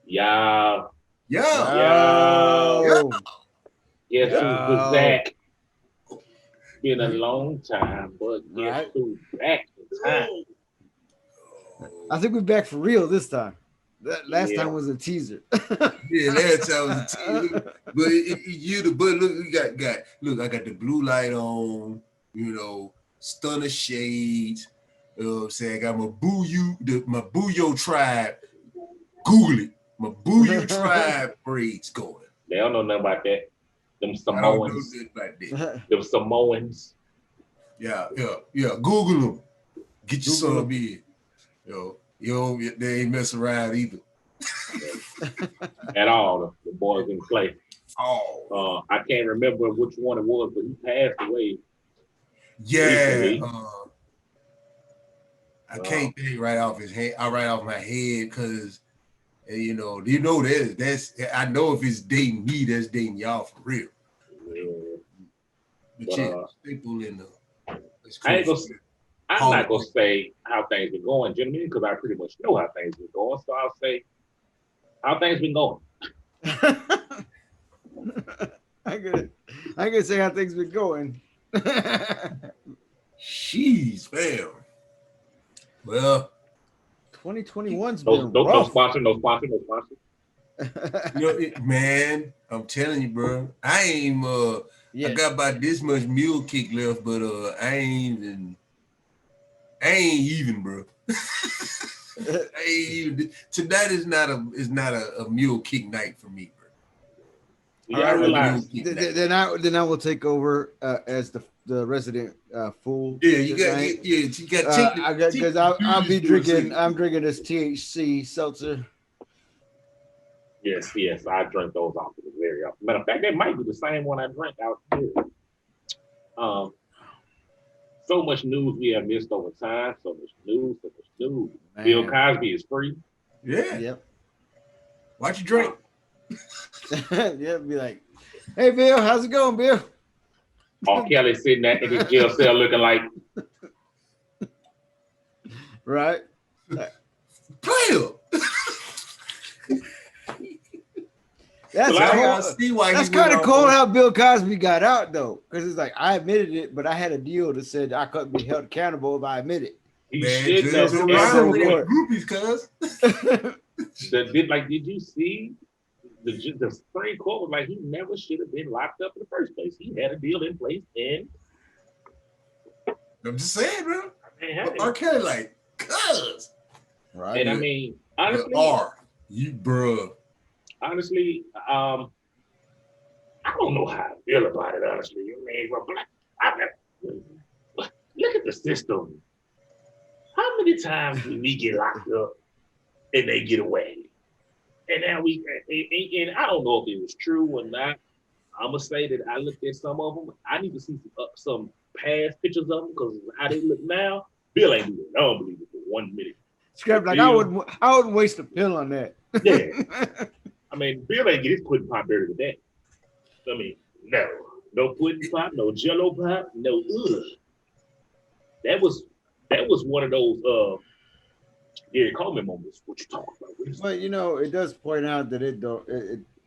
Yeah. Yeah. Yeah. Yo. Guess who's the Yo. Zach? Been a long time, but guess Right. who's back in time? I think we're back for real this time. That last Yeah. time was a teaser. Yeah, last time was a team. But you the but look, we got look, I got the blue light on, stunner shades. You know what I'm saying? I got my Booyo tribe. Google it. My Booyo tribe braids going. They don't know nothing about that. Them I don't know Samoans. this about that. Them Samoans. Yeah. Google them. Get your Google son in. They ain't mess around either. At all. The boys didn't play. Oh. I can't remember which one it was, but he passed away Yeah. recently. I can't think right off his head. I right off my head because that's I know if it's dating me, that's dating y'all for real. Yeah. But staple in the. I'm not gonna say how things been going, gentlemen, because I pretty much know how things been going. So I'll say how things been going. I can say how things been going. Jeez, fam. Well, 2021's No been rough. sponsor. Man, I'm telling you, bro. I ain't I got about this much mule kick left, but I ain't even, bro. I ain't even. Tonight is not a mule kick night for me, bro. Yeah, relax. Then I will take over as the resident fool. Yeah, you got because I'll be drinking. I'm drinking this THC seltzer. Yes, I drink those off of the very often. Matter of fact, that might be the same one I drank out here. So much news we have missed over time. So much news. Man. Bill Cosby is free. Yeah. Yep. Why'd you drink? Yeah, be like, hey, Bill, how's it going, Bill? R. Kelly sitting there in his jail cell looking like. Right. Player. That's kind of cool how Bill Cosby got out, though, because it's like I admitted it, but I had a deal that said I couldn't be held accountable if I admit it. He should have. Groupies, cuz. Did you see the Supreme Court was like he never should have been locked up in the first place. He had a deal in place, and I'm just saying, bro. R. Kelly, like, cuz. Right. And I mean, honestly, bro. Honestly, I don't know how I feel about it. Honestly, look at the system. How many times do we get locked up and they get away? And now and I don't know if it was true or not. I'm gonna say that I looked at some of them. I need to see some past pictures of them because how they look now. Bill ain't doing it. I don't believe it for 1 minute. Scrap, like I wouldn't waste a pill on that. Yeah. I mean, Bill ain't get his pudding pop better than that. I mean, no pudding pop, no Jello pop, no ugh. That was one of those Gary Coleman moments. What you talking about? But it does point out that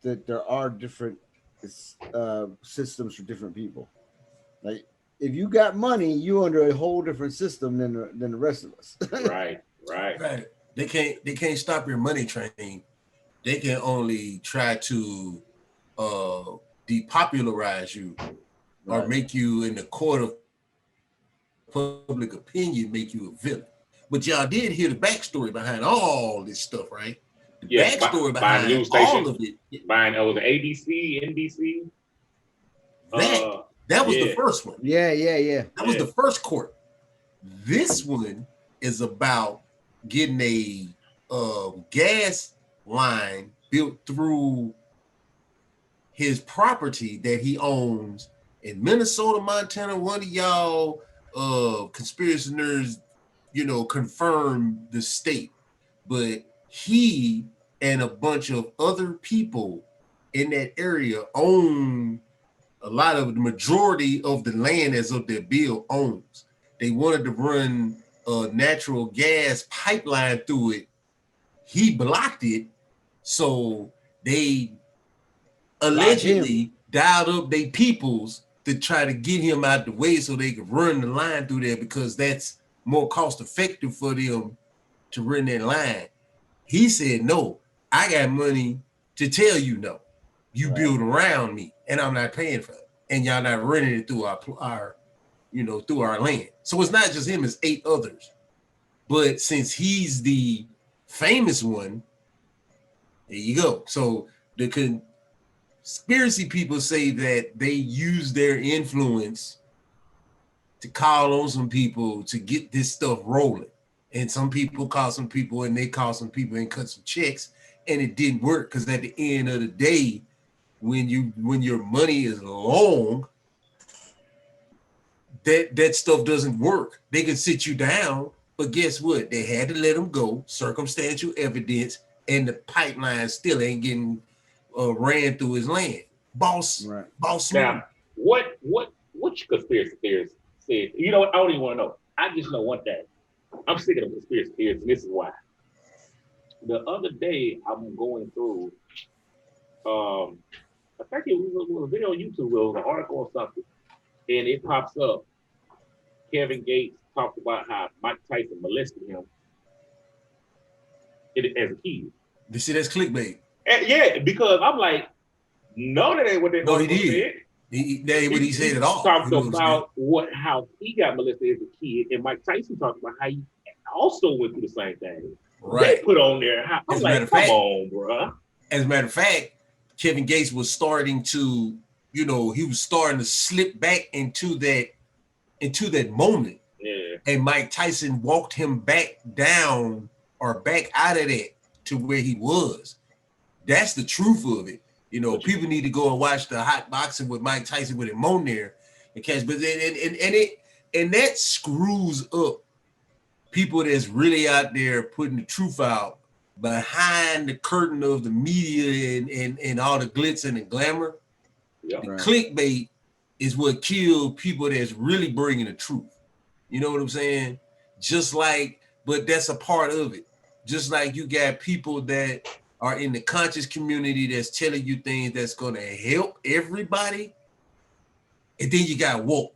that there are different systems for different people. Like if you got money, you under a whole different system than the rest of us. Right. They can't stop your money train. They can only try to depopularize you or make you in the court of public opinion, make you a villain. But y'all did hear the backstory behind all this stuff, right? The backstory behind news all of it. Buying the ABC, NBC. That was the first one. Yeah. That was the first court. This one is about getting a gas line built through his property that he owns in Minnesota, Montana. One of y'all conspiracy nerds, confirmed the state, but he and a bunch of other people in that area own a lot of the majority of the land as of their bill owns. They wanted to run a natural gas pipeline through it. He blocked it So they Lock him. allegedly dialed up their peoples to try to get him out the way so they could run the line through there because that's more cost effective for them to run that line. He said, no, I got money to tell you no. You Right. build around me and I'm not paying for it. And y'all not running it through our through our land. So it's not just him, it's 8 others. But since he's the famous one, there you go. So the conspiracy people say that they use their influence to call on some people to get this stuff rolling. And some people call some people and they call some people and cut some checks, and it didn't work because at the end of the day, when your money is long, that stuff doesn't work. They can sit you down, but guess what? They had to let them go, circumstantial evidence, and the pipeline still ain't getting ran through his land. Boss smooth. Now, what your conspiracy theorist said? You know what? I don't even want to know. I just know one thing. I'm sick of the conspiracy theories, and this is why. The other day, I'm going through. I think it was a video on YouTube. It was an article or something, and it pops up. Kevin Gates talked about how Mike Tyson molested him as a kid. You see, that's clickbait. And yeah, because I'm like, no, that ain't what they said. That ain't what he said at all. Talked about how he got molested as a kid, and Mike Tyson talked about how he also went through the same thing. Right. They put on there. I'm like, come on, bro. As a matter of fact, Kevin Gates was starting to, he was starting to slip back into that moment. Yeah. And Mike Tyson walked him back down or back out of that to where he was. That's the truth of it. People need to go and watch the hot boxing with Mike Tyson with him on there and catch. But and that screws up people that's really out there putting the truth out behind the curtain of the media and all the glitz and the glamour. Yep. The clickbait is what killed people that's really bringing the truth. You know what I'm saying? But that's a part of it. Just like you got people that are in the conscious community that's telling you things that's going to help everybody. And then you got woke.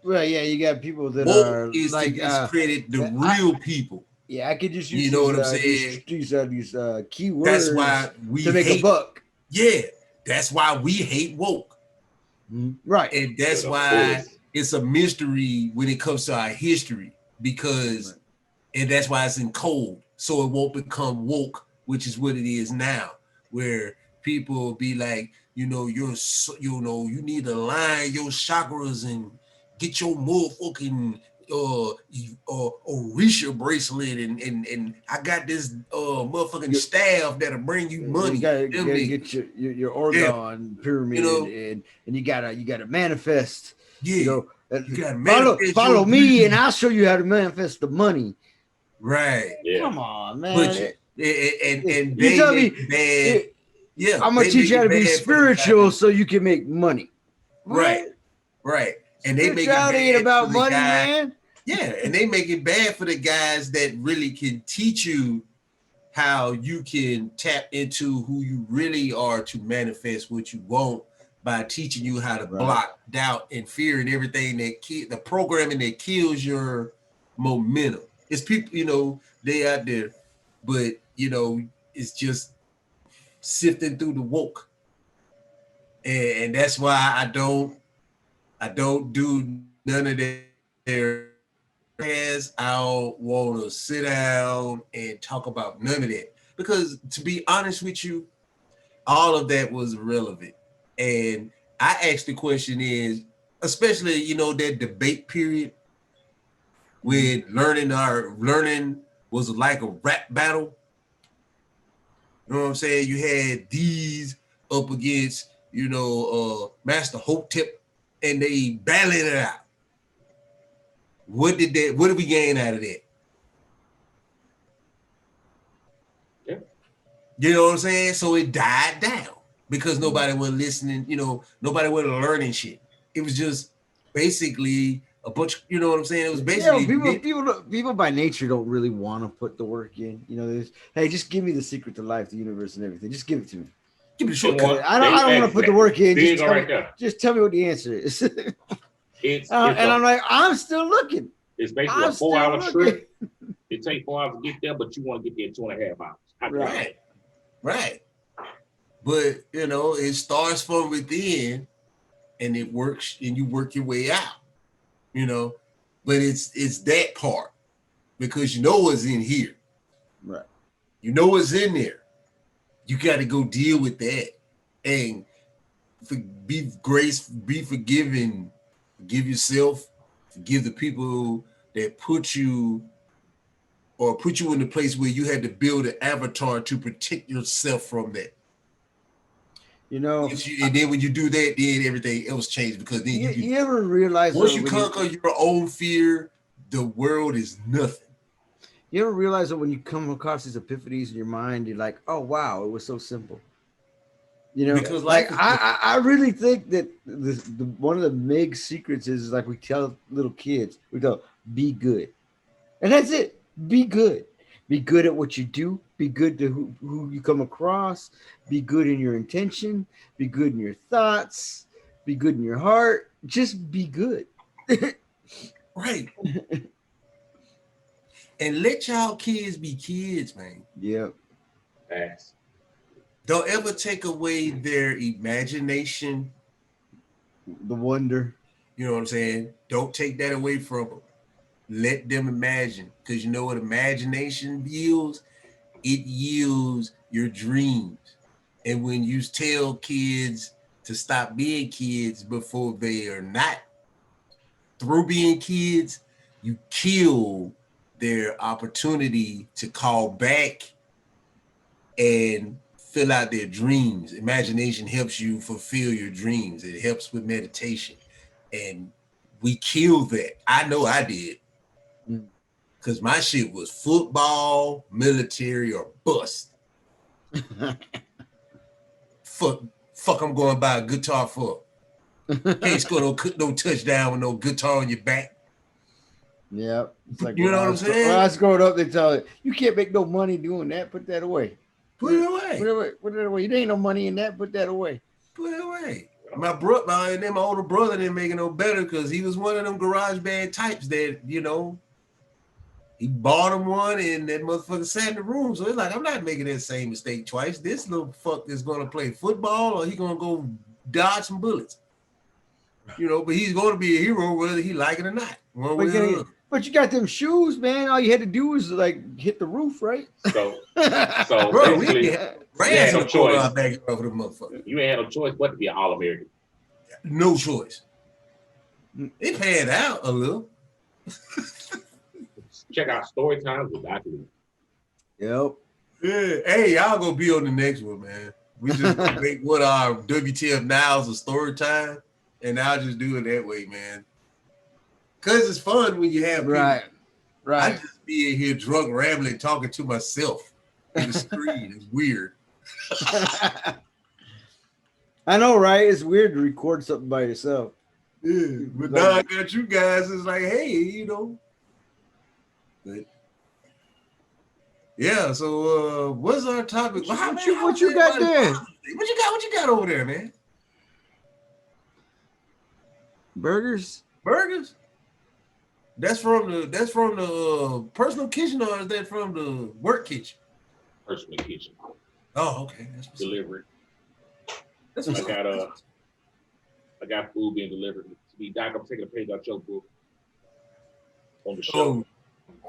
Well, yeah, you got people that woke are is like to discredit the real people. Yeah, I could just use you know what I'm saying? These keywords that's why we to make a buck. Yeah, that's why we hate woke. Right. And that's why it's a mystery when it comes to our history because and that's why it's in code. So it won't become woke, which is what it is now, where people be like, you need to align your chakras and get your motherfucking Orisha bracelet and I got this motherfucking staff that'll bring you money. You gotta get your organ pyramid and you gotta manifest. Yeah. You gotta manifest follow me and I'll show you how to manifest the money. Right. Yeah. Come on, man. But and you tell me bad. I'm gonna teach you how to be spiritual so you can make money. Right. And they make it bad ain't about money, man. Yeah, and they make it bad for the guys that really can teach you how you can tap into who you really are to manifest what you want by teaching you how to block doubt and fear and everything the programming that kills your momentum. It's people, they out there, but it's just sifting through the woke, and that's why I don't do none of that. I don't want to sit down and talk about none of that because, to be honest with you, all of that was irrelevant. And I asked the question is, especially that debate period when learning was like a rap battle. You know what I'm saying? You had these up against Master Hotep, and they battling it out. What did we gain out of that? Yeah. You know what I'm saying? So it died down because nobody was listening, nobody was learning shit. It was just basically a bunch. You know what I'm saying? It was Yeah, basically people by nature don't really want to put the work in. You know, hey, just give me the secret to life, the universe, and everything. Just give it to me. give me the They shortcut. I don't want to put the work in. There you go, right there. Just tell me what the answer is. It's I'm like, I'm still looking. It's basically a 4-hour trip. It takes 4 hours to get there, but you want to get there in 2.5 hours. Right. But you know, it starts from within, and it works, and you work your way out. You know, but it's that part because you know what's in here. Right. You know what's in there. You got to go deal with that, and be forgiving, forgive yourself, forgive the people that put you in a place where you had to build an avatar to protect yourself from that. You know, and then when you do that, then everything else changes because then you ever realize once you conquer your own fear, the world is nothing. You ever realize that when you come across these epiphanies in your mind, you're like, oh wow, it was so simple. You know, because like I really think that one of the big secrets is like we tell little kids, we go, be good. And that's it. Be good. Be good at what you do. Be good to who you come across. Be good in your intention. Be good in your thoughts. Be good in your heart. Just be good. Right. And let y'all kids be kids, man. Yeah. Thanks. Don't ever take away their imagination. The wonder. You know what I'm saying? Don't take that away from them. Let them imagine. Because you know what imagination yields? It yields your dreams. And when you tell kids to stop being kids before they are not through being kids, you kill their opportunity to call back and fill out their dreams. Imagination helps you fulfill your dreams. It helps with meditation. And we killed that. I know I did. Because my shit was football, military, or bust. Fuck, I'm going to buy a guitar for. Can't score no touchdown with no guitar on your back. Yeah. It's like you know what I'm saying? When I was growing up, they tell you, you can't make no money doing that. Put that away. Put it away. Put it away. There ain't no money in that. Put that away. Put it away. My older brother didn't make it no better because he was one of them garage band types that, you know, he bought him one and that motherfucker sat in the room. So it's like, I'm not making that same mistake twice. This little fuck is going to play football or he going to go dodge some bullets. You know, but he's going to be a hero whether he like it or not. But you got them shoes, man. All you had to do was like hit the roof, right? So bro, we had no choice. You ain't had no choice but to be an All-American. No choice. It panned out a little. Check out Story Times with Dr. Lee. Yep. Yeah. Hey, y'all gonna be on the next one, man. We just make what our WTF Now's a story time, and I'll just do it that way, man. Cause it's fun when you have people. Right. I just be in here drunk, rambling, talking to myself in the screen. It's weird. I know, right? It's weird to record something by yourself. Yeah, but now I got you guys. It's like, hey, you know. But yeah, so what's our topic? What you got there? What you got over there, man? Burgers? That's from the personal kitchen, or is that from the work kitchen? Personal kitchen. Oh, okay. That's delivered. That's I got food being delivered to me. Doc, I'm taking a page out your book on the show.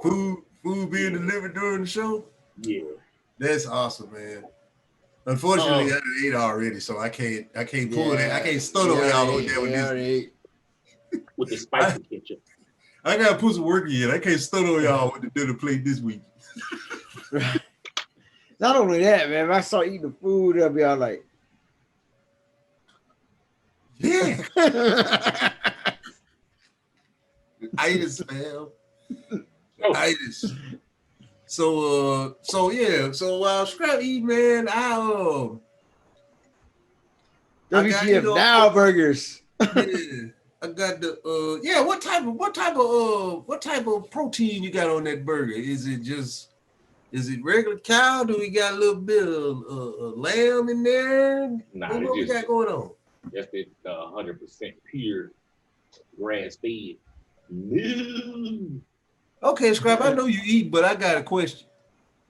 Oh, food being delivered during the show? Yeah. That's awesome, man. Unfortunately, I ate already, so I can't pull that. I can't stunt on y'all on there with this. With the spicy kitchen. I gotta put some work in. I can't stunt on y'all with the dinner plate this week. Not only that, man. If I start eating the food, I'll be all like, yeah. Itis, man. Itis. So while Scrap eat, man, WTF Now burgers. Yeah. I got the what type of protein you got on that burger? Is it regular cow? Do we got a little bit of lamb in there? Nah, What we got going on? That's the 100% pure grass fed. No. Okay, Scrap, I know you eat, but I got a question.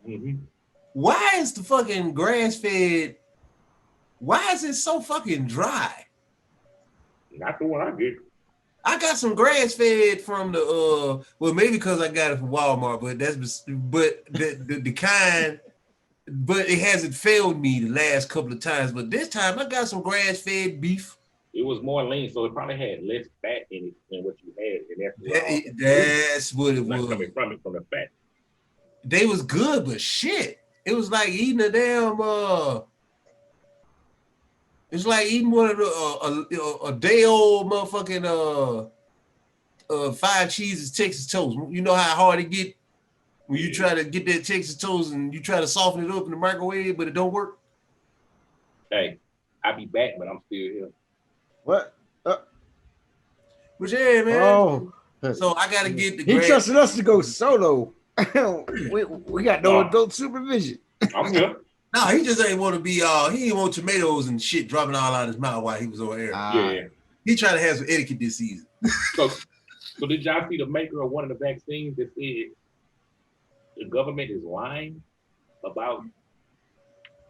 Mm-hmm. Why is the fucking grass fed? Why is it so fucking dry? Not the one I get. I got some grass fed from the well, maybe because I got it from Walmart, but the kind, but it hasn't failed me the last couple of times. But this time I got some grass fed beef. It was more lean, so it probably had less fat in it than what you had, and That's what it was. Coming from the fat. They was good, but shit, it was like eating a damn it's like eating one of the a day old motherfucking 5 cheeses Texas toast. You know how hard it get when you try to get that Texas toast and you try to soften it up in the microwave, but it don't work. Hey, I'll be back, but I'm still here. What? But yeah, man. Oh, so I gotta get the. He trusted us to go solo. we got no adult supervision. I'm here. No, he just ain't want to be. He didn't want tomatoes and shit dropping all out his mouth while he was on air. Yeah. He tried to have some etiquette this season. So did y'all see the maker of one of the vaccines that said the government is lying about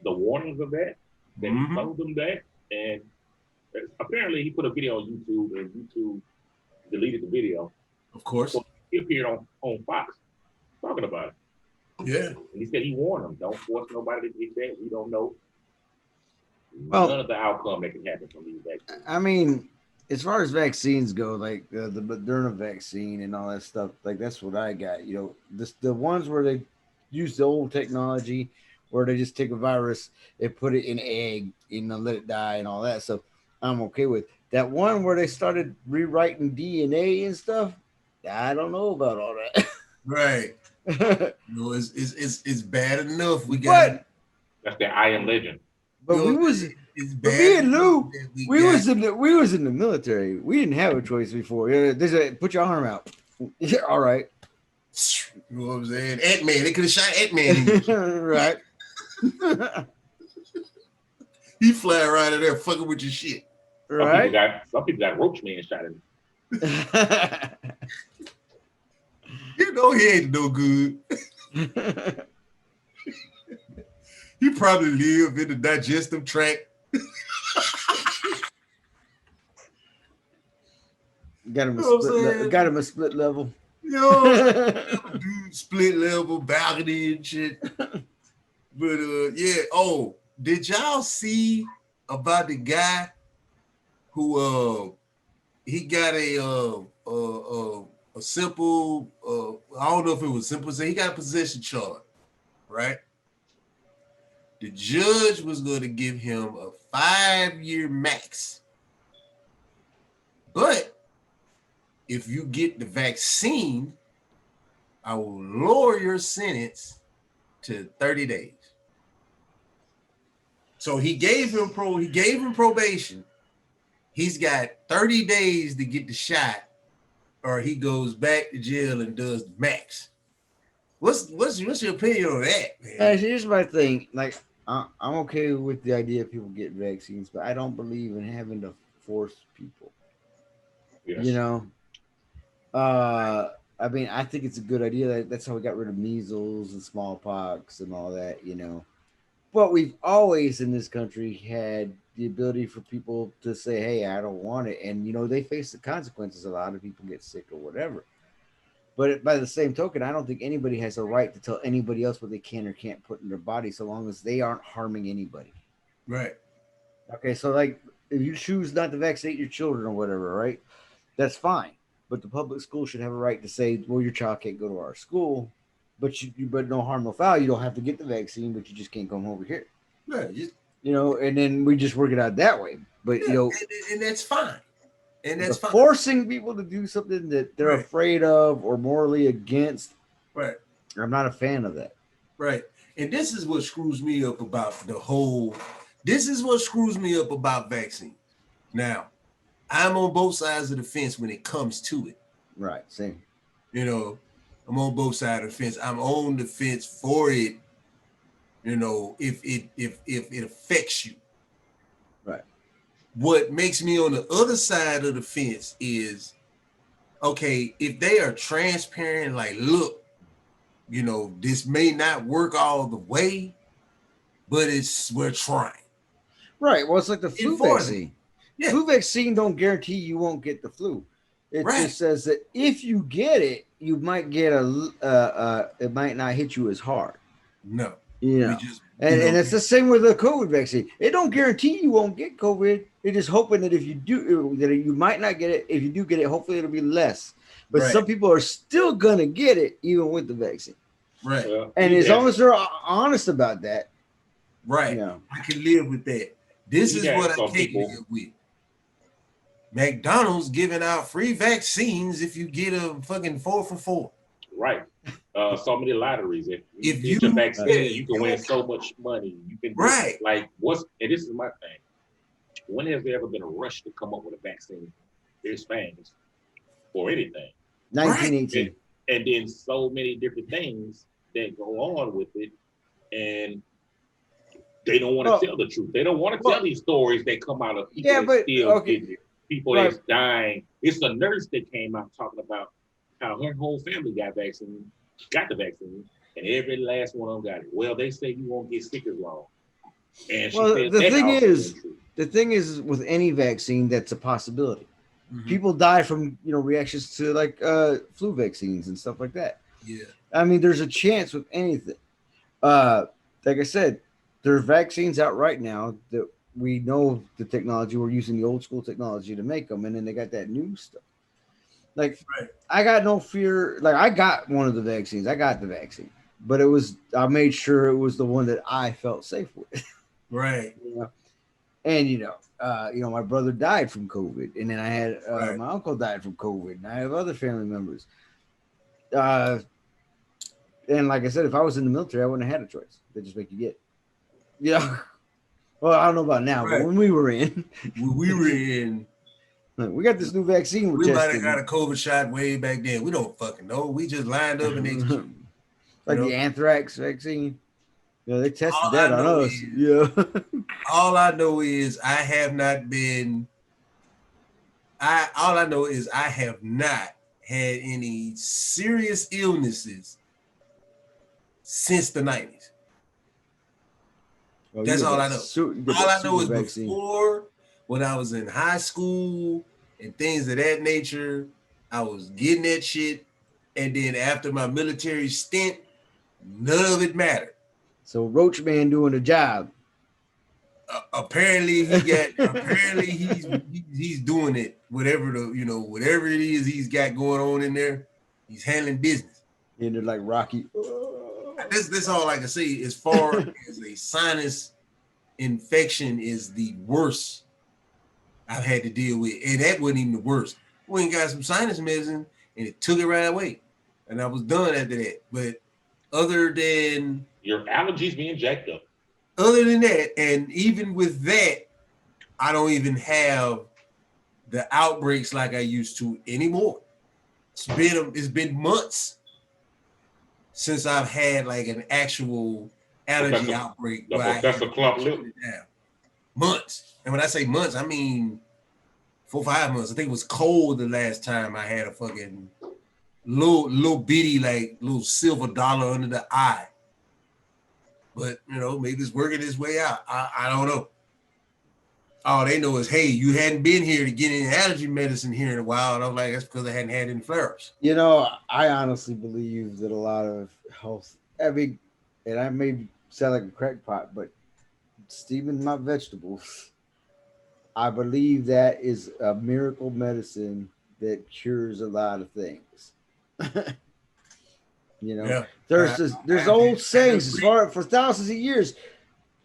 the warnings of that? That he told them that, and apparently he put a video on YouTube, and YouTube deleted the video. Of course. So he appeared on Fox talking about it. Yeah. And he said he warned them, don't force nobody to get that. We don't know Well, none of the outcome that can happen from these vaccines. I mean, as far as vaccines go, like the Moderna vaccine and all that stuff, like that's what I got. You know, the ones where they use the old technology, where they just take a virus and put it in an egg and let it die and all that stuff, I'm okay with. That one where they started rewriting DNA and stuff, I don't know about all that. Right. No, it's bad enough. We got. That's the I Am Legend. But we was, but me and Lou, we was in the military. We didn't have a choice before. There's a put your arm out. Yeah, all right. You know what I'm saying? Ant-Man. They could have shot Ant-Man. Right. He fly right in there fucking with your shit. Right. Some people got Roach-Man shot in. You know he ain't no good. He probably live in the digestive tract. Got him a split level. Dude, split level, balcony and shit. But yeah. Oh, did y'all see about the guy who he got a simple I don't know if it was simple, so he got a possession charge, right? The judge was going to give him a 5-year max. But if you get the vaccine, I will lower your sentence to 30 days. So he gave him probation. He's got 30 days to get the shot, or he goes back to jail and does the max. What's your opinion on that, man? Here's my thing. Like, I'm okay with the idea of people get vaccines, but I don't believe in having to force people. Yes. You know, I mean, I think it's a good idea. That's how we got rid of measles and smallpox and all that. You know, but we've always in this country had the ability for people to say, "Hey, I don't want it," and you know they face the consequences. A lot of people get sick or whatever. But by the same token, I don't think anybody has a right to tell anybody else what they can or can't put in their body, so long as they aren't harming anybody. Right. Okay, so like if you choose not to vaccinate your children or whatever, right? That's fine. But the public school should have a right to say, well, your child can't go to our school, but but no harm, no foul. You don't have to get the vaccine, but you just can't come over here. Right. You know, and then we just work it out that way. But yeah, you know, and that's fine. And that's fine. Forcing people to do something that they're afraid of or morally against. Right. I'm not a fan of that. Right. And this is what screws me up about this is what screws me up about vaccines. Now, I'm on both sides of the fence when it comes to it. Right. Same. You know, I'm on both sides of the fence. I'm on the fence for it. You know, if it affects you. Right. What makes me on the other side of the fence is, okay, if they are transparent, like, look, you know, this may not work all the way, but we're trying. Right. Well, it's like the flu Enforce it. vaccine. Yeah. Flu vaccine don't guarantee you won't get the flu. It Right. just says that if you get it, you might get it might not hit you as hard. No. You know. We just, And it's the same with the COVID vaccine. It don't guarantee you won't get COVID. They're just hoping that if you do, that you might not get it. If you do get it, hopefully it'll be less. But right. some people are still gonna get it even with the vaccine. Right. Well, And as long as they're honest about that, right, you know. I can live with that. This is what I can't live with. McDonald's giving out free vaccines if you get a fucking 4 for $4. Right. So many lotteries. If you If get your vaccine, you can win okay. so much money. You can do, right. Like and this is my thing. When has there ever been a rush to come up with a vaccine this fast for anything? 1918. Right. And then so many different things that go on with it, and they don't want to tell the truth. They don't want to tell these stories that come out of people that still getting it. People that's dying. It's a nurse that came out talking about how her whole family got the vaccine, and every last one of them got it. Well, they say you won't get sick as long. And she said the thing is with any vaccine, that's a possibility. Mm-hmm. People die from reactions to like flu vaccines and stuff like that. Yeah, I mean, there's a chance with anything. Like I said, there are vaccines out right now that we know the technology. We're using the old school technology to make them, and then they got that new stuff. Like, I got no fear. Like, I got one of the vaccines. I got the vaccine, but I made sure it was the one that I felt safe with. Right. And my brother died from COVID, and then I had my uncle died from COVID, and I have other family members. And like I said, if I was in the military, I wouldn't have had a choice. They just make you get it. Yeah. Well, I don't know about now, but when we were in, we got this new vaccine. We might have got a COVID shot way back then. We don't fucking know. We just lined up and executed. Like the anthrax vaccine. Yeah, they tested that on us. Yeah. All I know is I have not had any serious illnesses since the 90s. Well, that's all I know. All I know is before, when I was in high school and things of that nature, I was getting that shit. And then after my military stint, none of it mattered. So Roach-Man doing a job. Apparently he's doing it. Whatever it is he's got going on in there, he's handling business. And they're like Rocky. This all I can say as far as a sinus infection is the worst I've had to deal with. And that wasn't even the worst. We got some sinus medicine and it took it right away. And I was done after that. But other than your allergies being jacked up. Other than that, and even with that, I don't even have the outbreaks like I used to anymore. It's been months since I've had like an actual allergy outbreak. Professor Clump lip. Months. And when I say months, I mean 4 or 5 months. I think it was cold the last time I had a fucking little bitty, like little silver dollar under the eye. But maybe it's working its way out. I don't know. All they know is, hey, you hadn't been here to get any allergy medicine here in a while. And I was like, that's because I hadn't had any flare-ups. I honestly believe that a lot of health, and I may sound like a crackpot, but steaming my vegetables, I believe that is a miracle medicine that cures a lot of things. There's old sayings for thousands of years,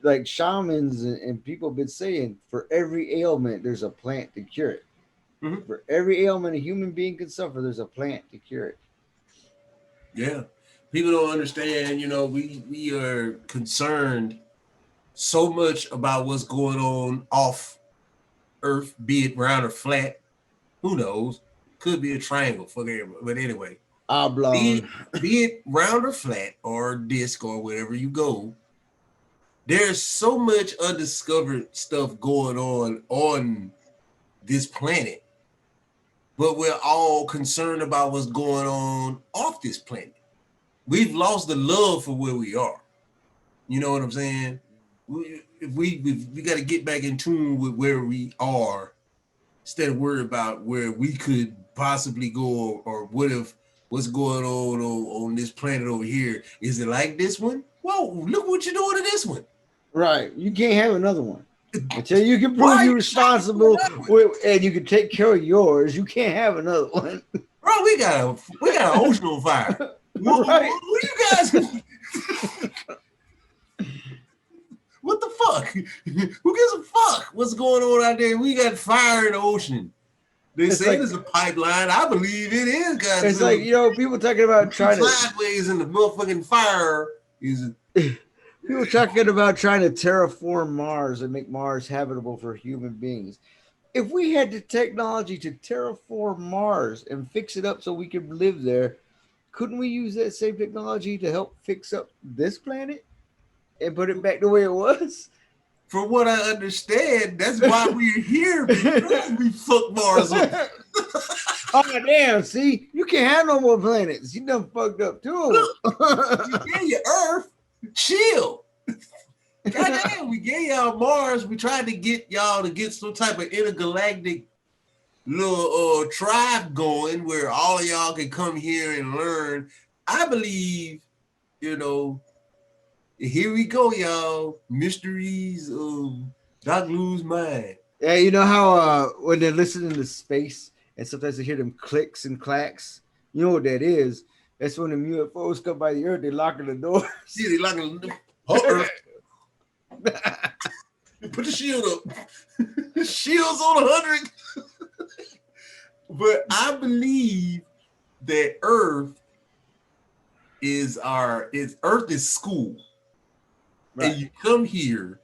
like shamans and people have been saying, for every ailment there's a plant to cure it. Mm-hmm. For every ailment a human being can suffer, there's a plant to cure it. Yeah, people don't understand. We are concerned so much about what's going on off Earth, be it round or flat, who knows? Could be a triangle, fuck everybody. But anyway, Oblong. be it round or flat or disc or wherever you go, there's so much undiscovered stuff going on this planet, but we're all concerned about what's going on off this planet. We've lost the love for where we are. You know what I'm saying? We got to get back in tune with where we are instead of worry about where we could possibly go or what if what's going on this planet over here. Is it like this one? Whoa, look what you're doing to this one. Right. You can't have another one. Until you can prove Why you're you responsible and you can take care of yours, you can't have another one. Bro, we got an ocean on fire. Right. What you guys? What the fuck? Who gives a fuck? What's going on out there? We got fire in the ocean. They say there's a pipeline. I believe it is, guys. It's like, people talking about trying to sideways in the motherfucking fire is. People talking about trying to terraform Mars and make Mars habitable for human beings. If we had the technology to terraform Mars and fix it up so we could live there, couldn't we use that same technology to help fix up this planet and put it back the way it was? From what I understand, that's why we're here, because we fuck Mars up. Oh, damn. See, you can't have no more planets. You done fucked up too. Yeah, your Earth. Chill. Goddamn, we gave y'all Mars. We tried to get y'all to get some type of intergalactic little tribe going where all of y'all can come here and learn. I believe, here we go, y'all. Mysteries of Doc Lou's mind. Yeah, you know how when they're listening to space and sometimes they hear them clicks and clacks? You know what that is? That's when the UFOs come by the Earth, they locking the doors. See, they locking the door. Put the shield up. Shield's on 100. But I believe that Earth is school. Right. And you come here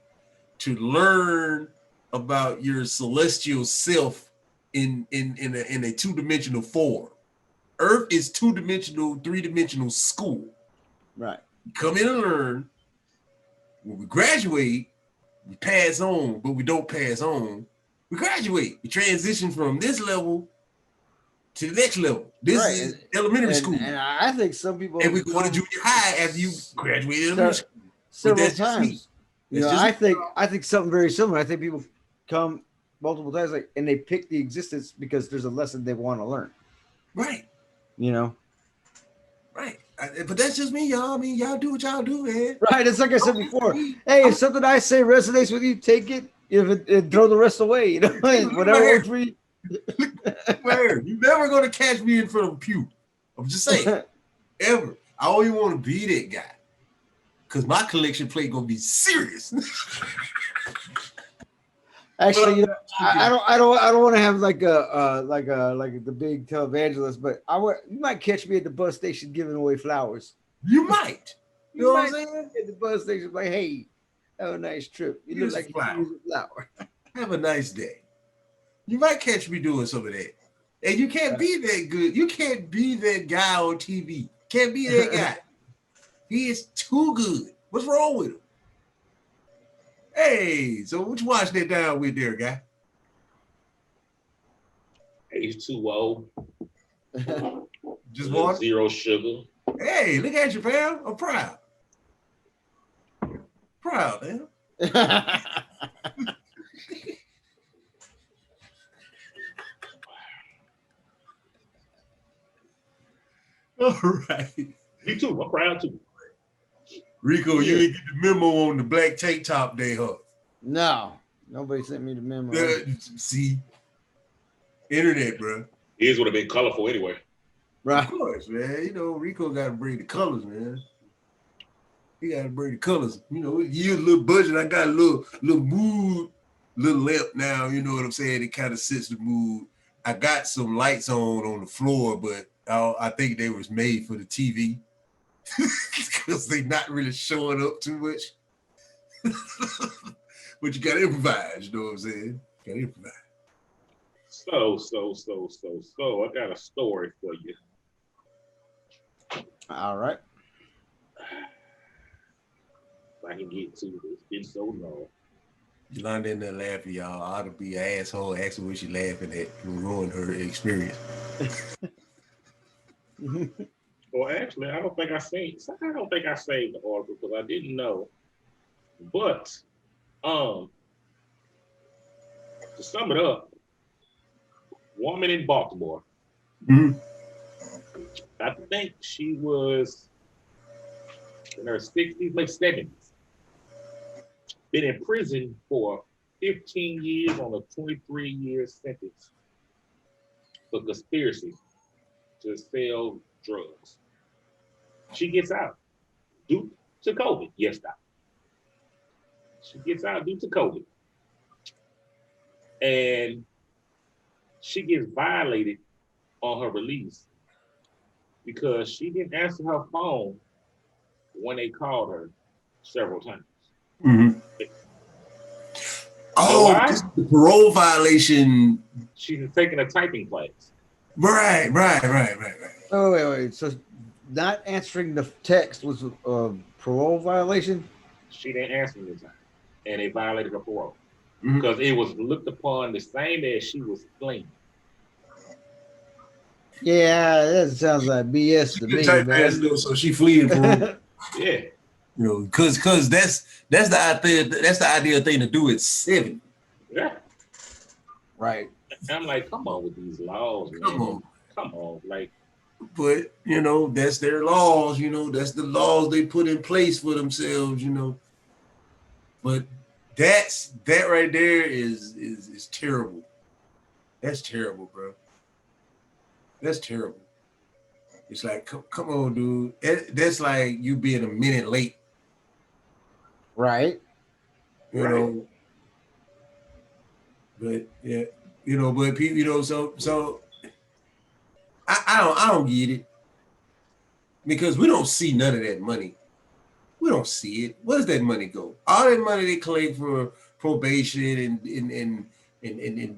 to learn about your celestial self in a two-dimensional form. Earth is two-dimensional, three-dimensional school. Right. You come in and learn. When we graduate, we pass on, but we don't pass on. We graduate. We transition from this level to the next level. This is elementary school. And I think some people... And we go to junior high after you graduate elementary school. Several times. I think something very similar. I think people come multiple times and they pick the existence because there's a lesson they want to learn. Right. Right. But that's just me, y'all. I mean, y'all do what y'all do, man. Right. It's like I said before. Hey, if something I say resonates with you, take it. If it throw the rest away, whatever works for you. You're never going to catch me in front of a pew. I'm just saying. Ever. I only want to be that guy. Because my collection plate going to be serious. Actually, I don't want to have like the big televangelist, but you might catch me at the bus station giving away flowers. You might. You know what I'm saying? At the bus station, like, hey, have a nice trip. You look like you use a flower. Have a nice day. You might catch me doing some of that. And you can't be that good. You can't be that guy on TV. Can't be that guy. He is too good. What's wrong with him? Hey, so what you watching that down with there, guy? H2O. Just water? Zero sugar. Hey, look at you, pal. I'm proud. Proud, man. All right. Me too. I'm proud too. Rico, you didn't get the memo on the black tank top day, huh? No. Nobody sent me the memo. See? Internet, bro. His would have been colorful anyway. Right. Of course, man. Rico got to bring the colors, man. He got to bring the colors. You a little budget. I got a little mood, little lamp now. You know what I'm saying? It kind of sets the mood. I got some lights on the floor, but I think they was made for the TV. Because they not really showing up too much. But you gotta improvise, you know what I'm saying? Gotta improvise. So. I got a story for you. All right. If I can get to it. It's been so long. Yolanda in there laughing, y'all. I ought to be an asshole asking what she laughing at and ruin her experience. Well, actually, I don't think I saved the article because I didn't know. But to sum it up, woman in Baltimore. Mm-hmm. I think she was in her 60s, late 70s. Been in prison for 15 years on a 23-year sentence for conspiracy to sell drugs. She gets out due to COVID. Yes, doc. She gets out due to COVID. And she gets violated on her release because she didn't answer her phone when they called her several times. Mm-hmm. You know Oh, why? this is the parole violation. She's taking a typing class. Right. Oh, wait. So, not answering the text was a parole violation? She didn't answer this time, and they violated her parole Mm-hmm. because it was looked upon the same as she was fleeing. Yeah, that sounds like BS to me, Type man. ass though, so she fleeing parole. Yeah. You know, because that's the ideal thing to do at 7. Yeah. Right. I'm like, come on with these laws, man. Come on. Come on. Like, But that's their laws, that's the laws they put in place for themselves, But that right there is terrible. That's terrible, bro. That's terrible. It's like, come on, dude. That's like you being a minute late. Right. You know. But yeah, but people, so I don't get it. Because we don't see none of that money. We don't see it. Where does that money go? All that money they collect for probation and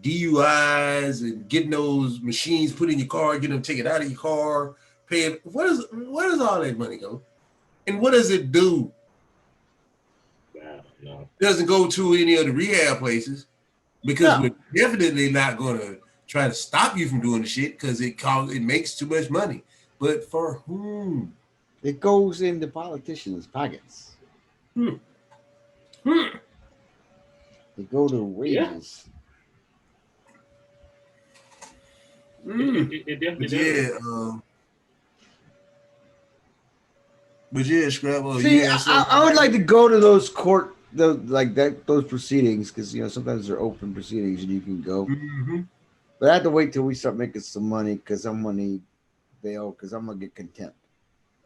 DUIs and getting those machines put in your car, getting them taken out of your car, paying. Where does all that money go? And what does it do? no. It doesn't go to any of the rehab places because we're definitely not going to try to stop you from doing the shit because it makes too much money. But for whom? It goes in the politicians' pockets. They go to wages. It definitely does. But yeah, Scrabble. See, I would like to go to those those proceedings because sometimes they're open proceedings and you can go. Mm-hmm. But I have to wait till we start making some money because I'm gonna need bail because I'm gonna get contempt.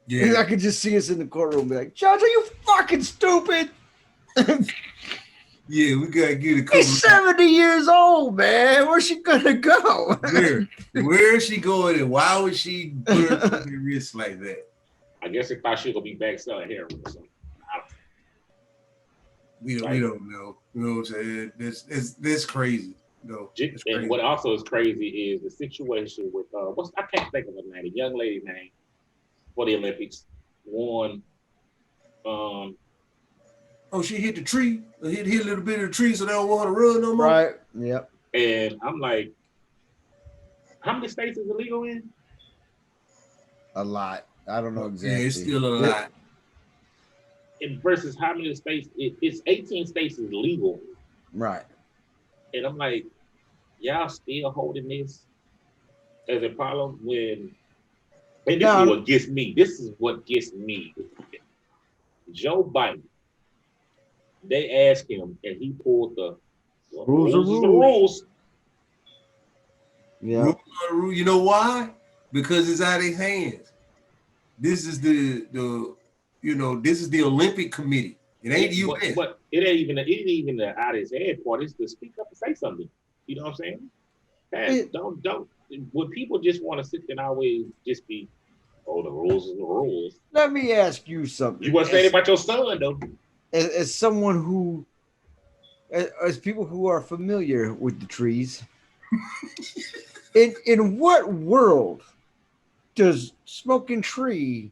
Yeah, I could just see us in the courtroom and be like, Judge, are you fucking stupid? Yeah, we gotta get a couple. He's 70 years old, man. Where's she gonna go? Where is she going, and why would she put her at risk like that? I guess they thought she was gonna be back selling heroin or something. We don't know. You know what I'm saying? This crazy. No, it's crazy. And what also is crazy is the situation with I can't think of her name. A young lady name for the Olympics won. Oh, she hit the tree. Hit a little bit of the tree, so they don't want to run no more. Right. Yep. And I'm like, how many states is illegal in? A lot. I don't know exactly. Yeah, it's still a lot. And versus how many states? It's 18 states is legal. Right. And I'm like, y'all still holding this as a problem when? And this is what gets me. This is what gets me. Joe Biden. They asked him, and he pulled the rules. Yeah. You know why? Because it's out of his hands. This is the this is the Olympic Committee. It ain't you. But it ain't even the out of his head part. It's to speak up and say something. You know what I'm saying? And don't. Would people just want to sit there and always just be, oh, the rules is the rules? Let me ask you something. You want to say about your son though? As someone who, as people who are familiar with the trees, In what world does smoking tree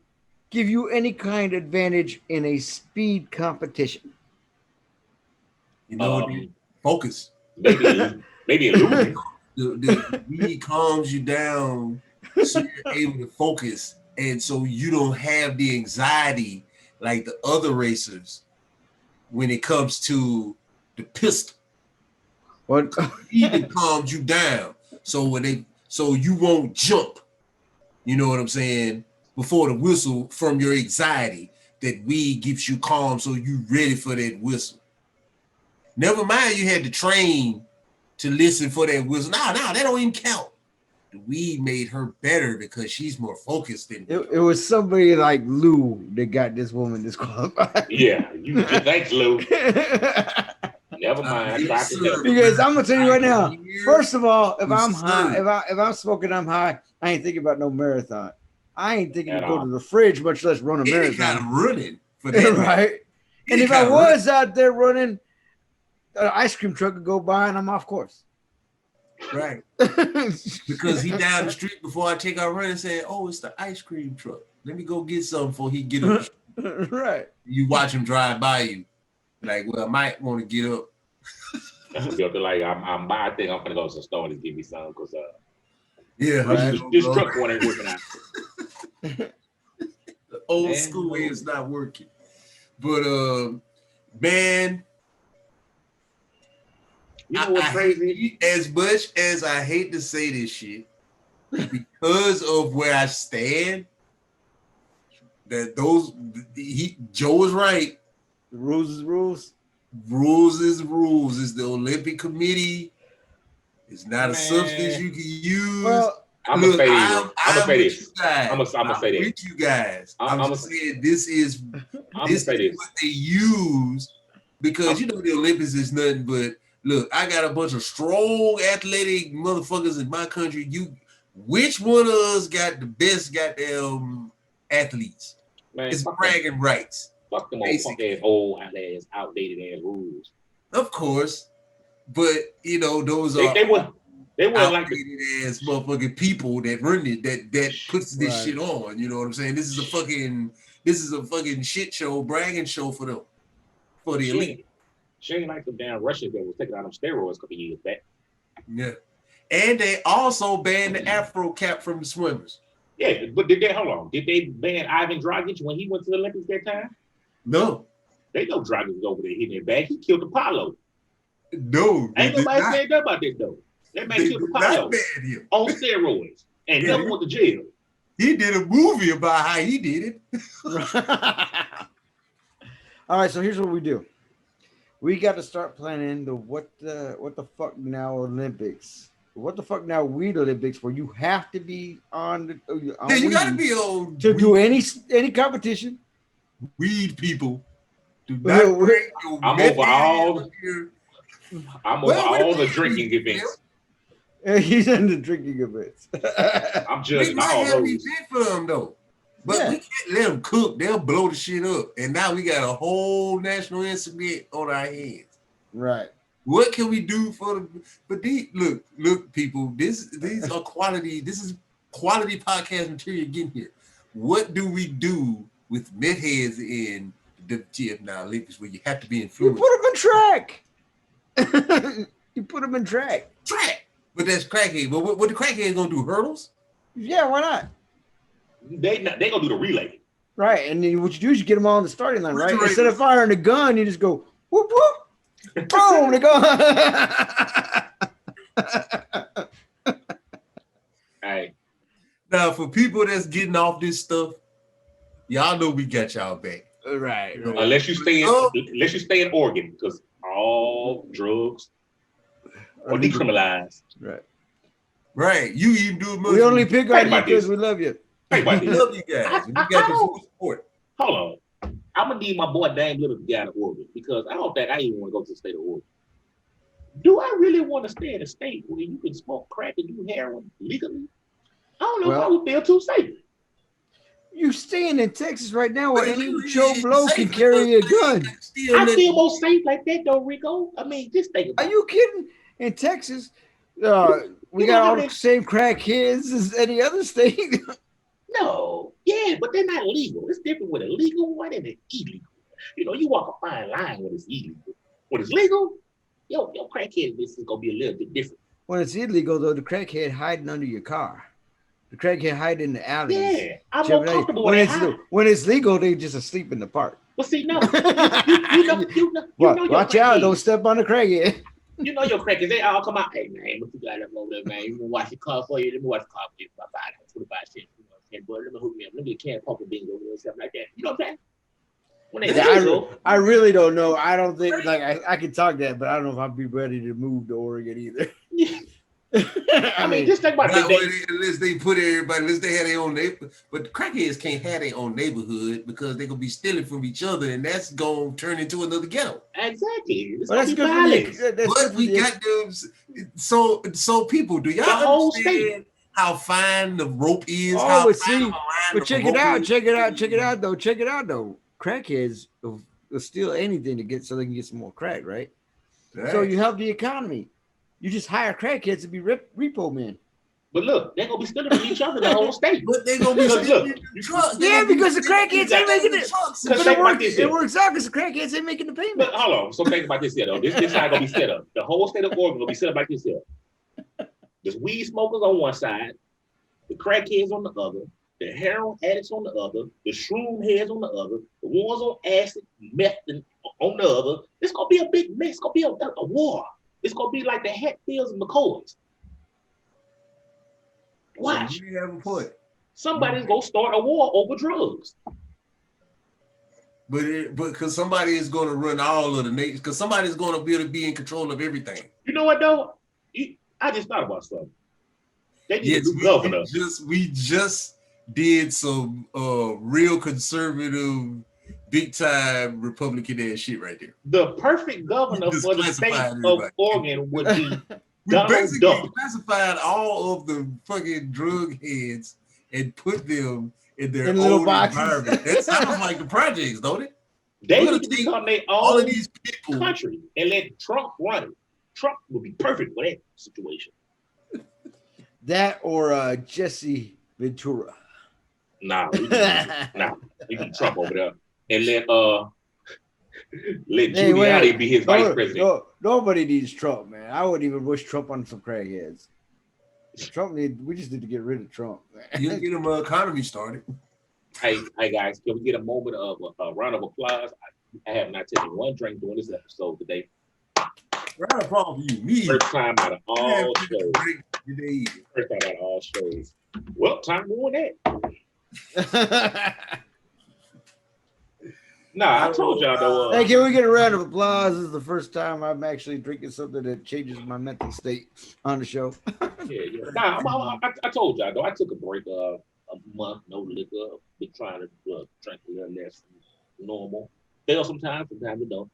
give you any kind of advantage in a speed competition? You know, focus. Maybe illusion. The weed calms you down, so you're able to focus, and so you don't have the anxiety like the other racers when it comes to the pistol. What? Weed calms you down, so you won't jump. You know what I'm saying? Before the whistle from your anxiety, that weed keeps you calm, so you ready for that whistle. Never mind, you had to train to listen for that whistle. No, that don't even count. The weed made her better because she's more focused than it was somebody like Lou that got this woman disqualified. Yeah, thanks, Lou. Never mind. I tried to help. Because I'm gonna tell you right now. First of all, if I'm high, if I'm smoking, I'm high. I ain't thinking about no marathon. I ain't thinking to go to the fridge, much less run a marathon. Kind of running for that, right? And if I was out there running, an ice cream truck would go by and I'm off course. Right. Because he down the street before I take out running saying, "Oh, it's the ice cream truck. Let me go get something before he get up." Right. You watch him drive by you. Like, well, I might want to get up. Like I'm I think I'm gonna go to the store and give me some because yeah, this truck one ain't working out. The old school way is not working. But man, you know what's crazy? As much as I hate to say this shit, because of where I stand, that Joe is right. The rules is rules. Rules is rules. It's the Olympic Committee. It's not a substance you can use. Well, I'm gonna say this. I'm gonna say this. With you guys. I'm gonna say this is what they use because you know the Olympics is nothing but look. I got a bunch of strong, athletic motherfuckers in my country. Which one of us got the best goddamn athletes? Man, it's bragging rights. Fuck them old ass outdated ass rules. Of course, but you know those are they were like ass motherfucking people that run it that puts this shit on. You know what I'm saying? This is a fucking shit show, bragging show for them, for the elite. She ain't like the damn Russians that was taking out them steroids a couple years back. Yeah, and they also banned the Afro cap from the swimmers. Yeah, but did they ban Ivan Dragic when he went to the Olympics that time? No. They know Dragic was over there hitting it back. He killed Apollo. No. Ain't nobody said that about this though. That man killed Apollo on steroids and never went to jail. He did a movie about how he did it. All right, so here's what we do. We got to start planning the what the fuck now Olympics. What the fuck now weed Olympics where you have to be on the you gotta be on to do any competition. Weed people do not I'm over all the drinking events. He's in the drinking events. I'm judging all those. For them though. But we can't let them cook. They'll blow the shit up. And now we got a whole national incident on our hands. Right. What can we do for them? But look, people, these are quality. This is quality podcast material getting here. What do we do with meth heads in the WTF now Olympics where you have to be influenced? You put them in track. You put them in track. But that's crackhead. But what the crackhead gonna do? Hurdles? Yeah, why not? They gonna do the relay. Right, and then what you do is you get them all on the starting line, right? Instead of firing a gun, you just go whoop whoop. Boom! They go. Hey. Now, for people that's getting off this stuff, y'all know we got y'all back. Right. Unless you stay in Oregon, because all drugs are decriminalized. Right. Right. You even do it. We only pick on you because we love you. We love you guys. We got your full support. Hold on. I'm gonna need my boy Dame Little to get out of Oregon because I don't think I even want to go to the state of Oregon. Do I really want to stay in a state where you can smoke crack and do heroin legally? I don't know if I would feel too safe. You staying in Texas right now where any Joe Blow can carry a gun. I feel more safe like that though, Rico. I mean, just think about it. Are you kidding? In Texas, We You got know how all the many- same crackheads as any other state. No, yeah, but they're not legal. It's different with a legal one and an illegal. You know, you walk a fine line when it's illegal. When it's legal, your crackhead this is gonna be a little bit different. When it's illegal, though, the crackhead hiding under your car. The crackhead hiding in the alleys. Yeah, I'm more comfortable When when it's high. when it's legal, they just asleep in the park. But see, no, you know your Watch out! Don't crackhead. step on the crackhead. You know your crackheads. They all come out. Hey man, what you got up over there, man? You gonna watch your car for you? Let me watch the car for you. About 25 cents. You know what I'm saying? Boy, let me hook me up. Let me get a can of poker beans over there, something like that. You know what I'm saying? When they legal, I really don't know. I don't think like I can talk that, but I don't know if I'd be ready to move to Oregon either. I mean, just think about this. Unless they put everybody, unless they have their own neighbor. But crackheads can't have their own neighborhood because they're gonna be stealing from each other, and that's gonna turn into another ghetto. Exactly. It's Well, gonna be violence. But we got them. So people, do y'all understand how fine the rope is? Oh, how but fine see, of a line but the check rope it out, is? check it out though. Crackheads will steal anything to get so they can get some more crack, right? So you help the economy. You just hire crackheads to be repo men. But look, they're gonna be stealing from each other in the whole state. But they're gonna be stealing the trucks. Yeah, because the crackheads ain't making it. But It works out because the crackheads ain't making the payment. But hold on. So think about this here though. This how gonna be set up. The whole state of Oregon gonna be set up like this here. There's weed smokers on one side, the crackheads on the other, the heroin addicts on the other, the shroom heads on the other, the ones on acid, meth on the other. It's gonna be a big mess. It's gonna be a war. It's gonna be like the Hatfields and McCoys. Watch. You have a point. Somebody's gonna start a war over drugs. But because somebody is going to run all of the nation, because somebody's going to be able to be in control of everything. You know what though? I just thought about something. They need a new governor. We just did some real conservative, big time Republican ass shit right there. The perfect governor for the state of Oregon would be Donald Duck. Classified all of the fucking drug heads and put them in their little own boxes. environment. That sounds like the projects, don't it? They need to become their all own of these people country and let Trump run it. Trump would be perfect for that situation. That or Jesse Ventura. Nah, we need Trump over there and let Giuliani be his vice president. Nobody needs Trump, man. I wouldn't even wish Trump on some crackheads. We just need to get rid of Trump, man. You get him an economy started. Hey guys, can we get a moment of a round of applause? I have not taken one drink during this episode today. Round of applause for you, me. First time out of all shows. First time out of all shows. Well, time to ruin that. Nah, I told y'all though. Hey, can we get a round of applause? This is the first time I'm actually drinking something that changes my mental state on the show. Yeah. Nah, I told y'all though. I took a break a month, no liquor. Been trying to drink a little less than normal. Fail sometimes I don't.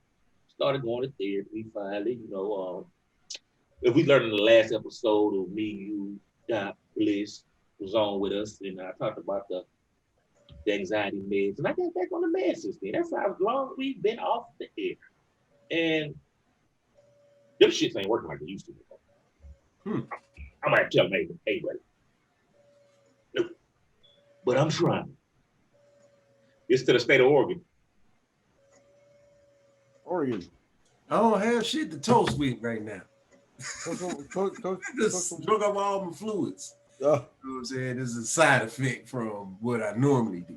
Started going to therapy finally. If we learned in the last episode of me, you, Doc, Bliss was on with us, and I talked about the anxiety meds, and I got back on the meds since then. That's how long we've been off the air, and them shits ain't working like they used to. I might tell them, hey, buddy, nope. But I'm trying. It's to the state of Oregon. Oregon. I don't have shit to toast with right now. Just drunk up all my fluids. You know what I'm saying? This is a side effect from what I normally do.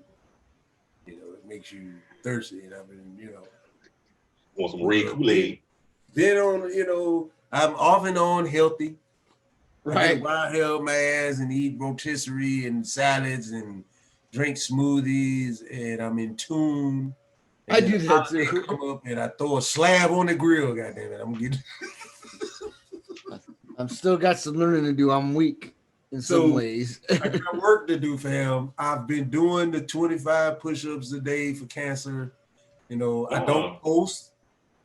It makes you thirsty. And I've been, Want some red Kool-Aid. Then I'm off and on healthy. Right. I held my ass and eat rotisserie and salads and drink smoothies, and I'm in tune. I do that too. Come up and I throw a slab on the grill. Goddamn it, I'm getting. I'm still got some learning to do. I'm weak in some ways. I got work to do, fam. I've been doing the 25 push-ups a day for cancer. I don't post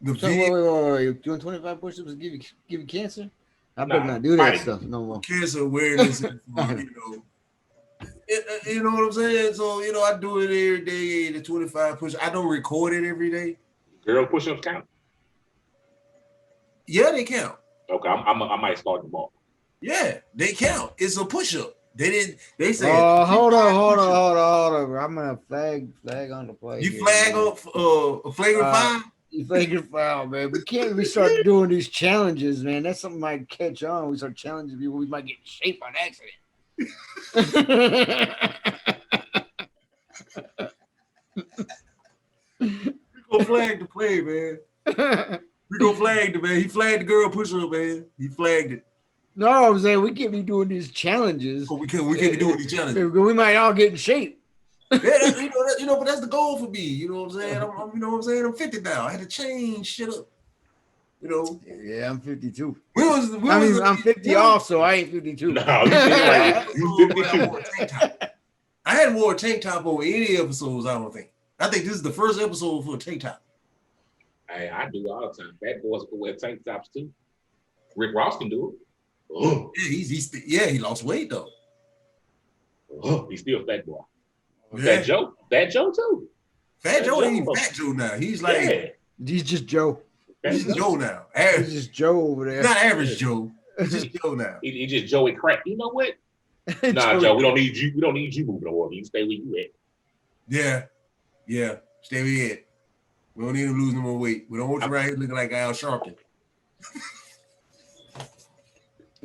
the video. Wait. Doing 25 push-ups give you cancer? I better not do that stuff no more. Cancer awareness, you know what I'm saying? So, I do it every day, the 25 push. I don't record it every day. Girl push-ups count? Yeah, they count. Okay, I might start tomorrow. Yeah, they count. It's a push-up. They didn't. They said. Oh, hold on. I'm gonna flag on the play. You here, flag man. up a flagrant foul. You flagrant foul, man. We can't. We start doing these challenges, man. That's something might catch on. We start challenging people. We might get in shape on accident. We gonna flag the play, man. We gonna flag the man. He flagged the girl push-up, man. He flagged it. No, I'm saying we can't be doing these challenges. Oh, we can't be doing these challenges. We might all get in shape. Yeah, but that's the goal for me. You know what I'm saying? You know what I'm saying? I'm 50 now. I had to change shit up. You know. Yeah, I'm 52. I'm 50 off, so I ain't 52. No, you 52. I hadn't worn a tank top on any episodes, I don't think. I think this is the first episode for a tank top. Hey, I do all the time. Fat boys can wear tank tops too. Rick Ross can do it. Oh. Yeah, he lost weight though. Oh, he's still a fat boy. Yeah. Fat Joe too. Fat Joe ain't even Fat Joe now. He's like, yeah. He's just Joe. He's just Joe now. He's just Joe over there. Not average Joe. He's just Joe now. He just Joey crack. You know what? Nah, Joe, we don't need you. We don't need you moving over. You can stay where you at. Yeah. Stay where you at. We don't need him losing more weight. We don't want you right here looking like Al Sharpton.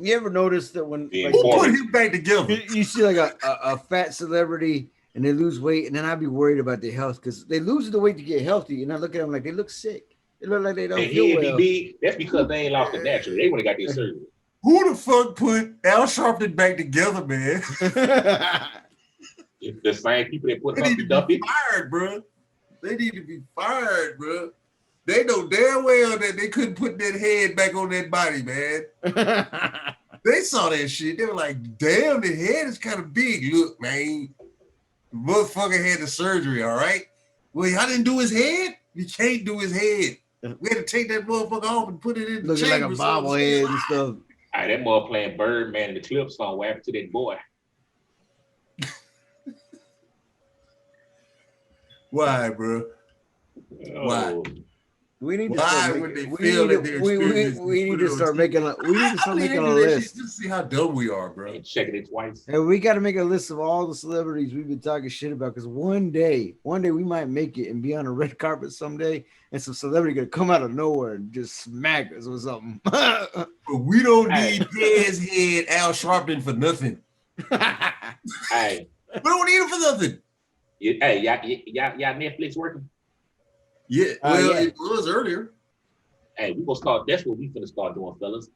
You ever notice that when who put him back together? You see like a fat celebrity and they lose weight, and then I'd be worried about their health because they lose the weight to get healthy, and I look at them like they look sick. They look like they don't feel well. That's because they ain't lost it naturally. They would have got their surgery. Who the fuck put Al Sharpton back together, man? The same people that put they need to be fired, bro. They need to be fired, bro. They know damn well that they couldn't put that head back on that body, man. They saw that shit. They were like, damn, the head is kind of big. Look, man. The motherfucker had the surgery, all right? Well, I didn't do his head. You can't do his head. We had to take that motherfucker off and put it in the looking like a bobblehead and stuff. All right, that mother playing Birdman in the clip song. What happened to that boy? Why, bro? Why? We need to start making a list. Just see how dumb we are, bro. And checking it twice. And we got to make a list of all the celebrities we've been talking shit about, because one day we might make it and be on a red carpet someday, and some celebrity gonna come out of nowhere and just smack us or something. But we don't need Tez head Al Sharpton for nothing. Hey, we don't need him for nothing. Hey, y'all Netflix working? Yeah, it was earlier. Hey, we gonna start. That's what we finna start doing, fellas.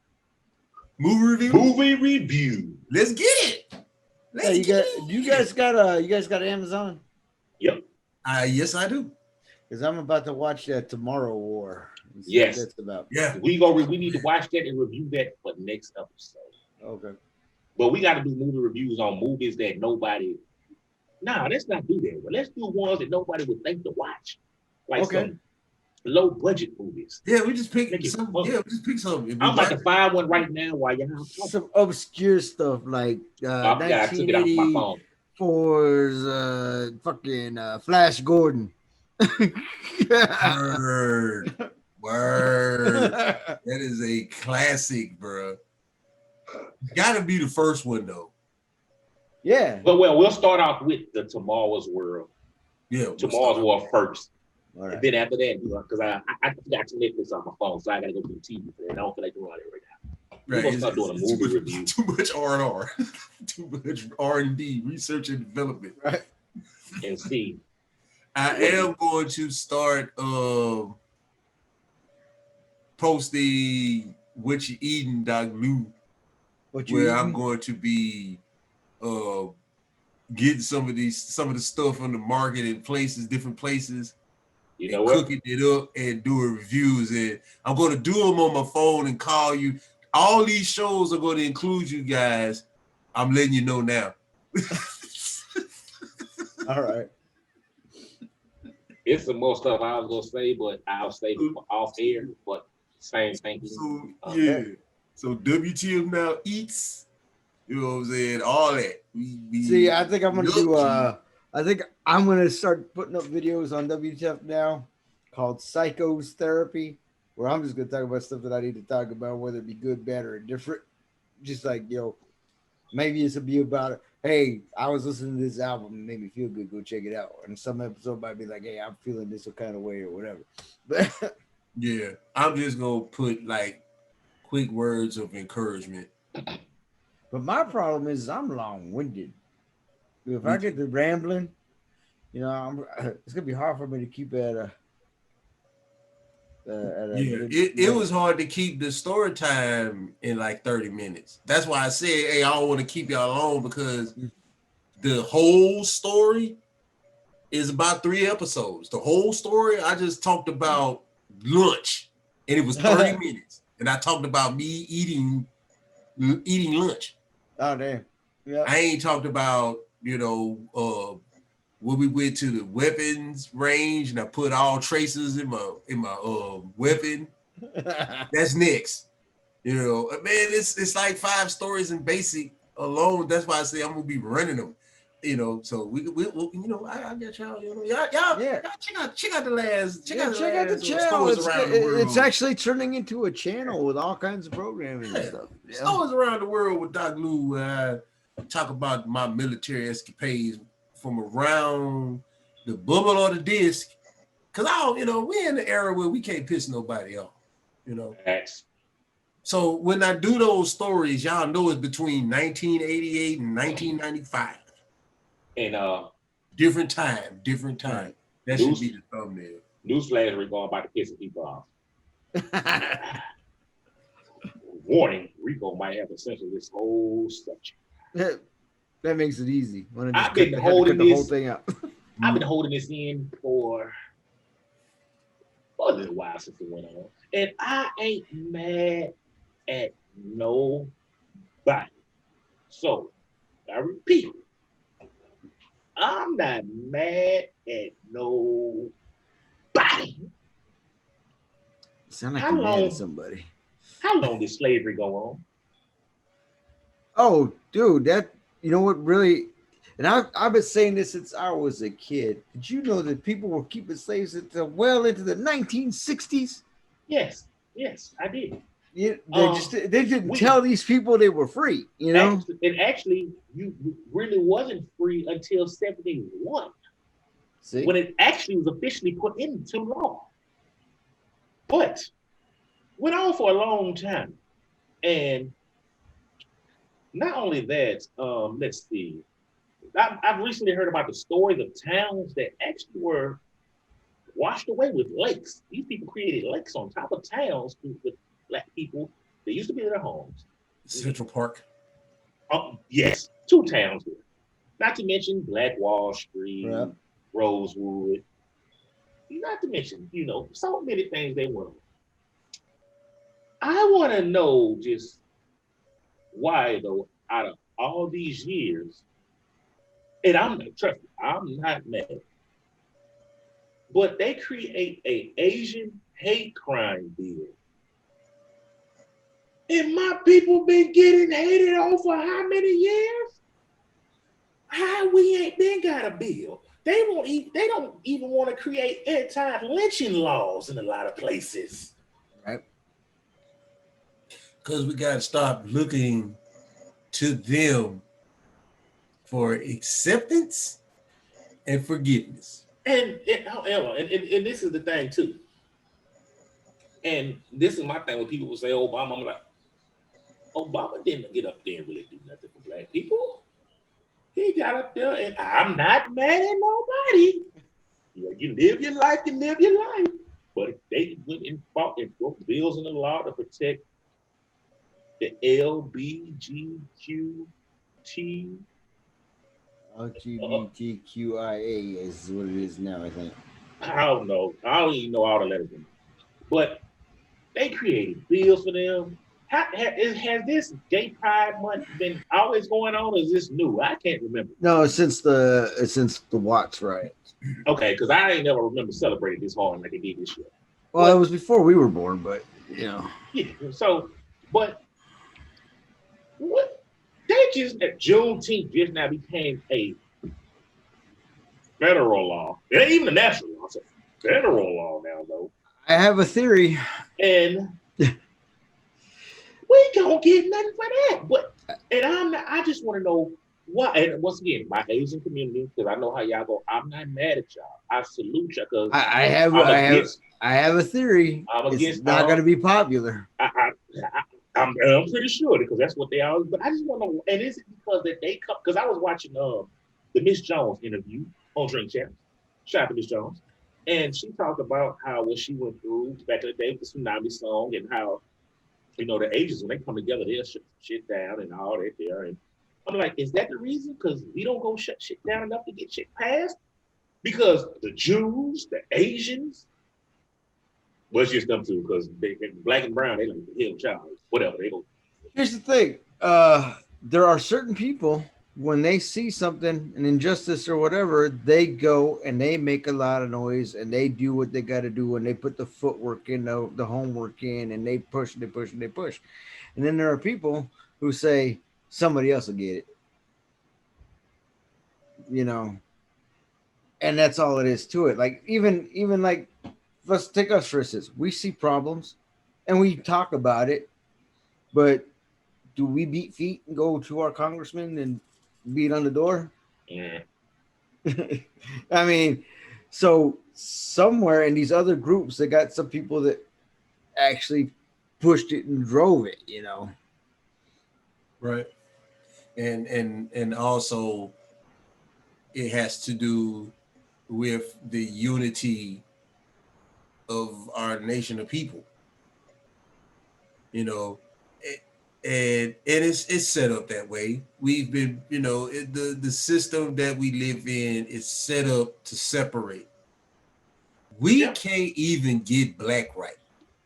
Movie review. Let's get it. You guys got Amazon? Yep. Yes, I do. Because I'm about to watch that Tomorrow War. Yes. That's about. Yeah. We need to watch that and review that for the next episode. Okay. But we got to do movie reviews on movies that nobody. Nah, let's not do that. But let's do ones that nobody would think to watch. Like some low budget movies. Yeah, we just pick some. Yeah, we just pick some. I'm about to find one right now while y'all some obscure stuff like I took it off my phone. 1984's fucking Flash Gordon. Word. That is a classic, bro. Gotta be the first one though. Yeah. But we'll start off with the Tomorrow's World. Yeah. Tomorrow's World first. All right. And then after that, because I got some Netflix on my phone, so I gotta go to the TV for that. I don't feel like doing all that right now. We're gonna start doing a movie review. Too much R&R. Too much R&D, research and development. Right. And see. I am going to start posting what you eating, Doc Lou. I'm going to be getting some of the stuff on the market in different places. You know what? Cooking it up and doing reviews, and I'm going to do them on my phone and call you. All these shows are going to include you guys. I'm letting you know now. All right. It's some more stuff I was gonna say, but I'll say off air. But same thing. So So WTF now eats. You know what I'm saying? All that. See, I think I'm gonna do. I think I'm gonna start putting up videos on WTF now called Psychos Therapy, where I'm just gonna talk about stuff that I need to talk about, whether it be good, bad, or indifferent. just like, maybe it's to be about, hey, I was listening to this album, it made me feel good, go check it out. And some episode might be like, hey, I'm feeling this kind of way or whatever. But Yeah, I'm just gonna put like quick words of encouragement. my problem is I'm long-winded. If I get to rambling, it's gonna be hard for me to keep at a it was hard to keep the story time in like 30 minutes. That's why I said, hey, I don't want to keep y'all alone because the whole story is about 3 episodes. The whole story, I just talked about lunch, and it was 30 minutes, and I talked about me eating lunch. Oh damn! Yeah, I ain't talked about when we went to the weapons range and I put all traces in my weapon. That's next. Man, it's like 5 stories in basic alone. That's why I say I'm gonna be running them. So we I got y'all. Y'all check out the last. Check out the channel. It's it's actually turning into a channel with all kinds of programming and stuff. Stories around the world with Doc Lou. Where I talk about my military escapades from around the bubble or the disc. Cause we're in the era where we can't piss nobody off. X. So when I do those stories, y'all know it's between 1988 and 1995. And different time. Right. That should be the thumbnail. Newsflash, we're going about to piss people off. Warning: Rico might have to censor this whole section. That makes it easy. I've been holding the whole thing up. I've been holding this in for a little while since it went on, and I ain't mad at nobody. So I repeat, I'm not mad at nobody. Sound like you're mad at somebody. How long did slavery go on? Oh, dude, what really, and I've been saying this since I was a kid. Did you know that people were keeping slaves until well into the 1960s? Yes, I did. Yeah, they didn't tell these people they were free, Actually, you really wasn't free until 71. See? When it actually was officially put into law. But went on for a long time. And not only that, let's see. I've recently heard about the stories of towns that actually were washed away with lakes. These people created lakes on top of towns with black people. They used to be in their homes. Central Park. Yes, 2 towns here. Not to mention Black Wall Street, Rosewood. Not to mention, so many things they went on. I want to know just why, though, out of all these years, and trust me, I'm not mad, but they create an Asian hate crime bill. And my people been getting hated on for how many years? How we ain't been got a bill? They don't even want to create anti-lynching laws in a lot of places. Right. Because we got to stop looking to them for acceptance and forgiveness. And this is the thing too. And this is my thing when people will say Obama, I'm like, Obama didn't get up there and really do nothing for black people. He got up there, and I'm not mad at nobody. You live your life, But if they went and fought and broke bills in the law to protect the LBGQT. LGBTQIA is what it is now, I think. I don't know. I don't even know all the letters in it. But they created bills for them. Has this Gay Pride Month been always going on, or is this new? I can't remember. No, since the Watts riots. Okay, because I ain't never remember celebrating this hard like they did this year. Well, it was before we were born, but Yeah. So, but what? They just Juneteenth just now became a federal law. It ain't even a national law. It's a federal law now, though. I have a theory. And we don't get nothing for that. But I just want to know why. And once again, my Asian community, because I know how y'all go. I'm not mad at y'all. I salute y'all because I have a theory. I'm It's against. not going to be popular. I'm pretty sure because that's what they always. But I just want to know, and is it because that they come? Because I was watching the Miss Jones interview on Drink Champs. Shout out to Miss Jones, and she talked about how what she went through back in the day with the tsunami song and how the Asians when they come together they'll shut shit down and all that there. And I'm like, is that the reason? Because we don't go shut shit down enough to get shit passed? Because the Jews, the Asians, well, it's just them too, because they black and brown, they like the hill child, whatever. They go. Here's the thing. There are certain people when they see something, an injustice or whatever, they go and they make a lot of noise and they do what they got to do and they put the footwork in, the homework in, and they push and they push and they push. And then there are people who say somebody else will get it, and that's all it is to it. Like even like, let's take us for instance. We see problems and we talk about it, but do we beat feet and go to our congressman and beat on the door? Yeah. I mean, so somewhere in these other groups, they got some people that actually pushed it and drove it, Right. And also it has to do with the unity of our nation of people. And it's set up that way. We've been, the system that we live in is set up to separate. We can't even get black right.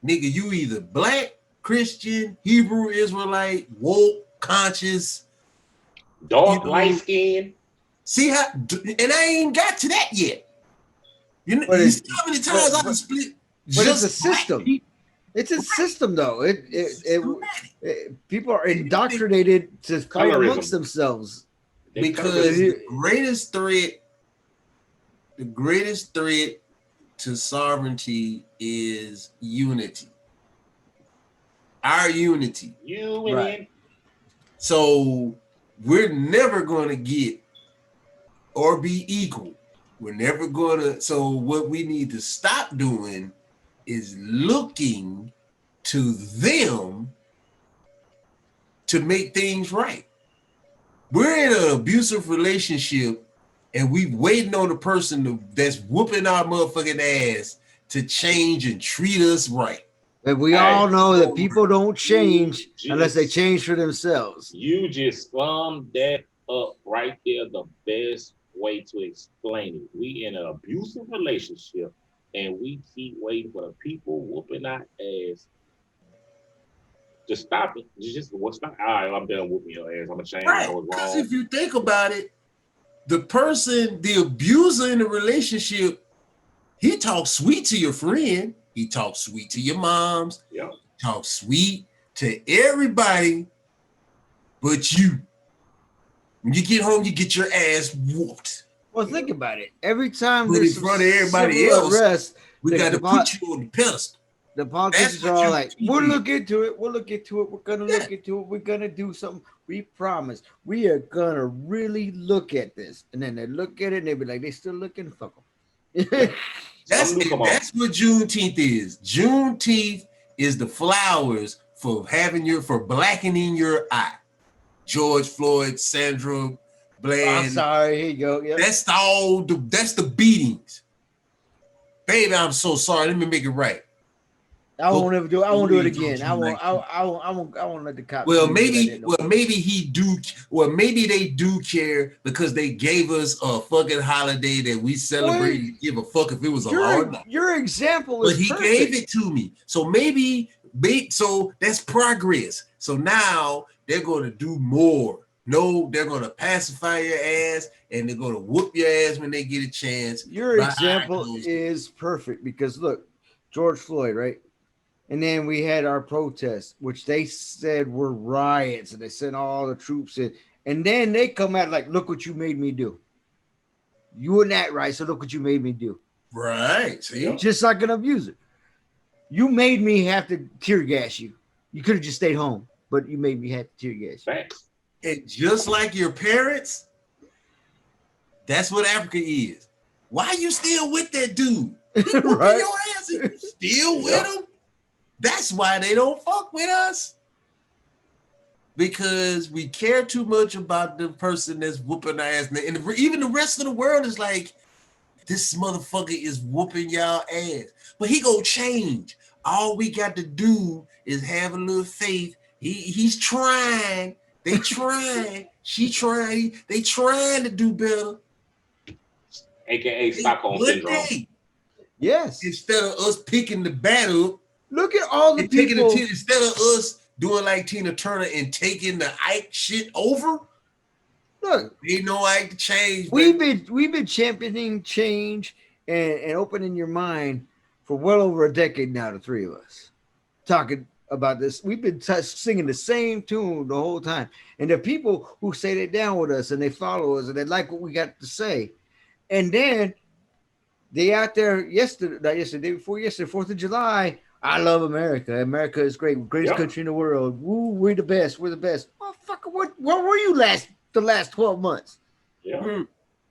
Nigga, you either black, Christian, Hebrew, Israelite, woke, conscious, dark, light skin. See how, and I ain't got to that yet. You see how many times I've split. But it's a system. It's a system, though. It people are indoctrinated to fight amongst themselves. Because the greatest threat to sovereignty is unity. Our unity. Right. So we're never going to get or be equal. We're never going to. So what we need to stop doing is looking to them to make things right. We're in an abusive relationship and we waiting on the person that's whooping our motherfucking ass to change and treat us right. But we all know that people don't change unless they change for themselves. You just summed that up right there, the best way to explain it. We in an abusive relationship and we keep waiting for the people whooping our ass to stop it. What's not? All right, I'm done whooping your ass. I'm gonna change. Right. Because if you think about it, the abuser in the relationship, he talks sweet to your friend. He talks sweet to your moms. Yeah. Talks sweet to everybody, but you. When you get home, you get your ass whooped. Well, think about it. Every time there's in front of everybody else, arrest, we got to put you on the pedestal. The politicians are all like, we'll look into it. We'll look into it. We're going to look into it. We're going to do something. We promise. We are going to really look at this. And then they look at it and they be like, they still looking? Fuck them. That's what Juneteenth is. Juneteenth is the flowers for blackening your eye. George Floyd, Sandra Bland. I'm sorry. Here you go. Yep. That's the beatings. Baby, I'm so sorry. Let me make it right. I won't ever do it. I won't do it again. I won't let the cops. Well, maybe they do care because they gave us a fucking holiday that we celebrate and give a fuck if it was a law or not. Your example is perfect. But he gave it to me. So so that's progress. So now they're going to do more. No, they're going to pacify your ass and they're going to whoop your ass when they get a chance. Your example is perfect because look, George Floyd, right? And then we had our protests, which they said were riots, and they sent all the troops in. And then they come out like, look what you made me do. You were not right, so look what you made me do. Right. See? Just like an abuser. You made me have to tear gas you. You could have just stayed home. but you maybe had to tear gas. Facts. And just like your parents, that's what Africa is. Why you still with that dude? He whooping Right? your ass and you still with him? That's why they don't fuck with us. Because we care too much about the person that's whooping our ass. And even the rest of the world is like, this motherfucker is whooping y'all ass. But he gonna change. All we got to do is have a little faith. He's trying. They trying. She trying. They trying to do better. AKA Stockholm Syndrome. Yes. Instead of us picking the bat up. Look at all the people. Instead of us doing like Tina Turner and taking the Ike shit over. Look, we know Ike to change. We've been championing change and opening your mind for well over a decade now. The three of us talking about this. We've been singing the same tune the whole time, and the people who say they down with us and they follow us and they like what we got to say, and then they out there yesterday, 4th of July. I love America. America is great. Greatest country in the world. Woo, we're the best. We're the best. Motherfucker, where were you the last 12 months? Yeah.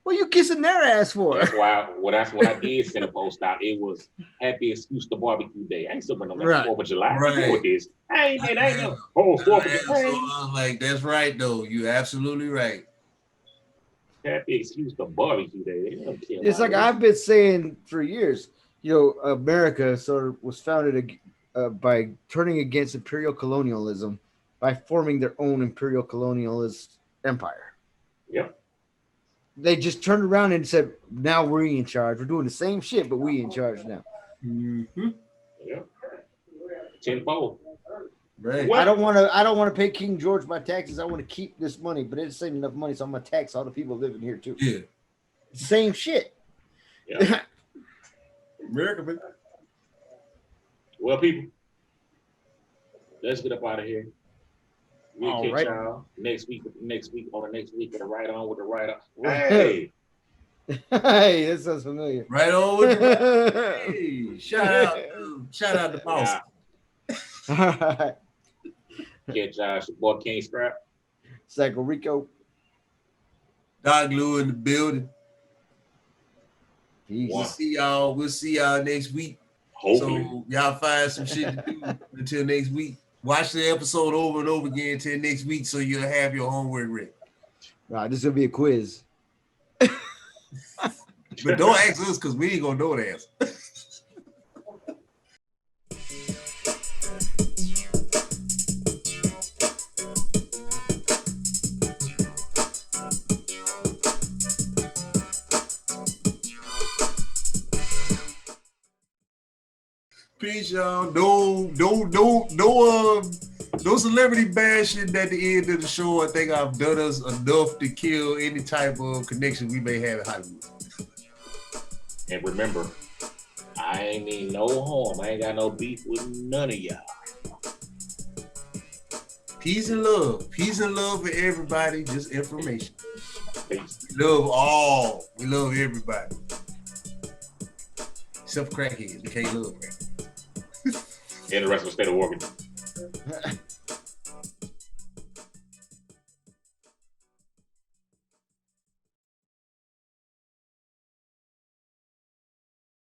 What are you kissing their ass for? That's why. Well, that's when I did send a post out. It was happy excuse to barbecue day. I ain't still been on that 4th of July. Right. I know this. I ain't no 4th of July. So I was like, that's right though. You absolutely right. Happy excuse to barbecue day. It's like I've been saying for years. You know, America sort of was founded by turning against imperial colonialism by forming their own imperial colonialist empire. Yeah. They just turned around and said, now we're in charge. We're doing the same shit, but we in charge now. Mm-hmm. Yeah. Tenfold. Right. I don't want to pay King George my taxes. I want to keep this money, but it's ain't enough money, so I'm gonna tax all the people living here too. Yeah. Same shit. Yeah. America, baby. Well, people, let's get up out of here. We'll catch y'all next week on the next week of the Right On with the Right On. Hey. Hey, that sounds familiar. Right on with the hey, shout out to Boston. All right. Catch y'all. It's your boy King Scrap. Psycho Rico. Dog Glue in the building. Peace. We'll see y'all next week. Hopefully. So y'all find some shit to do until next week. Watch the episode over and over again until next week so you'll have your homework ready. Right, this is gonna be a quiz. But don't ask us because we ain't gonna know the answer. Peace, y'all. No celebrity bashing at the end of the show. I think I've done us enough to kill any type of connection we may have in Hollywood. And remember, I ain't mean no harm. I ain't got no beef with none of y'all. Peace and love. Peace and love for everybody. Just information. Peace. We love all. We love everybody. Except for crackheads. We can't love crackheads. And the rest of the state of Oregon.